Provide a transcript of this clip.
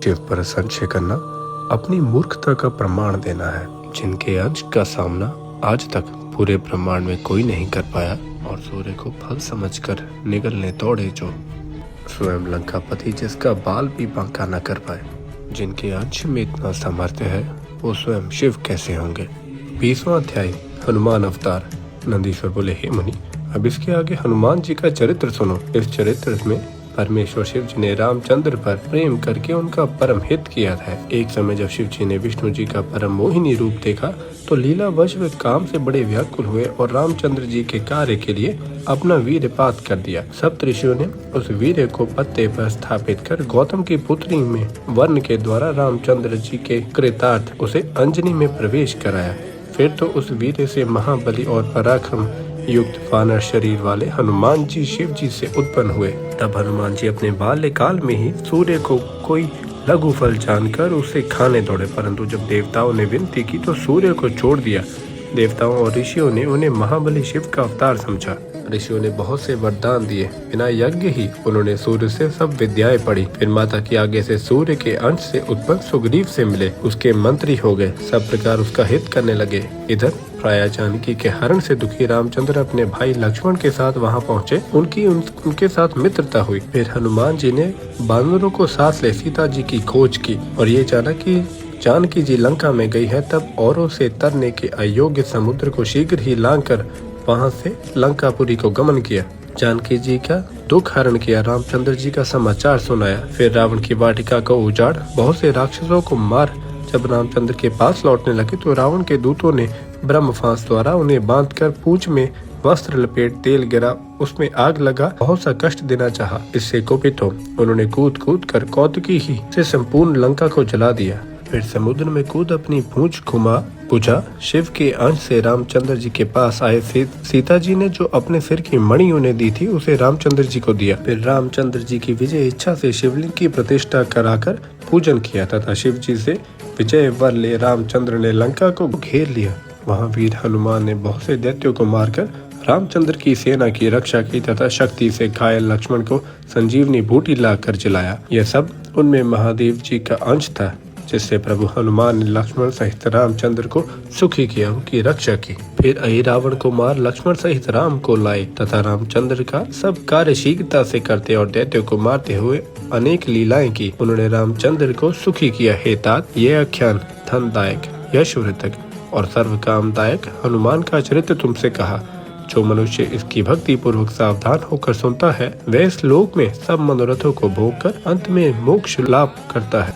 शिव पर संशय करना अपनी मूर्खता का प्रमाण देना है। जिनके अंश का सामना आज तक पूरे ब्रह्मांड में कोई नहीं कर पाया और सूर्य को फल समझकर निगलने दौड़े जो स्वयं लंकापति जिसका बाल भी बांका न कर पाए। जिनके अंश में इतना सामर्थ्य है वो स्वयं शिव कैसे होंगे। 20वां अध्याय हनुमान अवतार। नंदीश्वर बोले, हे मुनि, अब इसके आगे हनुमान जी का चरित्र सुनो। इस चरित्र में परमेश्वर शिव जी ने रामचंद्र पर प्रेम करके उनका परम हित किया था। एक समय जब शिव जी ने विष्णु जी का परम मोहिनी रूप देखा तो लीलावश वे काम से बड़े व्याकुल हुए और रामचंद्र जी के कार्य के लिए अपना वीर्यपात कर दिया। सप्तऋषियों ने उस वीर्य को पत्ते पर स्थापित कर गौतम की पुत्री में वर्ण के द्वारा रामचंद्र जी के कृतार्थ उसे अंजनी में प्रवेश कराया। फिर तो उस वीर्य से महाबली और पराक्रम युक्त वानर शरीर वाले हनुमान जी शिव जी से उत्पन्न हुए। तब हनुमान जी अपने बाल्यकाल में ही सूर्य को कोई लघु फल जानकर उसे खाने दौड़े, परंतु जब देवताओं ने विनती की तो सूर्य को छोड़ दिया। देवताओं और ऋषियों ने उन्हें महाबली शिव का अवतार समझा। ऋषियों ने बहुत से वरदान दिए। बिना यज्ञ ही उन्होंने सूर्य से सब विद्याएं पढ़ी। फिर माता की आगे से सूर्य के अंश से उत्पन्न सुग्रीव से मिले, उसके मंत्री हो गए। सब प्रकार उसका हित करने लगे। इधर प्राया जानकी के हरण से दुखी रामचंद्र अपने भाई लक्ष्मण के साथ वहां पहुंचे। उनके साथ मित्रता हुई। फिर हनुमान जी ने बानरों को साथ ले सीता जी की खोज की और ये जाना कि जानकी जी लंका में गई है। तब औरों से तरने के अयोग्य समुद्र को शीघ्र ही लांघकर वहां से लंकापुरी को गमन किया। जानकी जी का दुख हरण किया, रामचंद्र जी का समाचार सुनाया। फिर रावण की वाटिका को उजाड़ बहुत से राक्षसों को मार जब रामचंद्र के पास लौटने लगे तो रावण के दूतों ने ब्रह्मफांस द्वारा उन्हें बांधकर पूंछ में वस्त्र लपेट तेल गिरा, उसमें आग लगा, बहुत सा कष्ट देना चाहा। इससे कुपित हो उन्होंने कूद कूद कर कौतुकी ही से संपूर्ण लंका को जला दिया। फिर समुद्र में कूद अपनी पूंछ घुमा बुझा। शिव के अंश से रामचंद्र जी के पास आए। सीता जी ने जो अपने सिर की मणि उन्हें दी थी उसे रामचंद्र जी को दिया। फिर रामचंद्र जी की विजय इच्छा से शिवलिंग की प्रतिष्ठा कराकर पूजन किया तथा शिव जी से विजय वर ले रामचंद्र ने लंका को घेर लिया। वहाँ वीर हनुमान ने बहुत से दैत्यों को मारकर रामचंद्र की सेना की रक्षा की तथा शक्ति से घायल लक्ष्मण को संजीवनी बूटी लाकर जलाया। यह सब उनमें महादेव जी का अंश था, जिससे प्रभु हनुमान ने लक्ष्मण सहित रामचंद्र को सुखी किया, उनकी रक्षा की। फिर अहि रावण को मार लक्ष्मण सहित राम को लाए तथा रामचंद्र का सब कार्य शीघ्रता से करते और दैत्यों को मारते हुए अनेक लीलाएं की। उन्होंने रामचंद्र को सुखी किया। हे तात, ये आख्यान धनदायक, यशवृतक और सर्व कामदायक हनुमान का चरित्र तुमसे कहा। जो मनुष्य इसकी भक्ति पूर्वक सावधान होकर सुनता है वह इस लोक में सब मनोरथों को भोग कर अंत में मोक्ष लाभ करता है।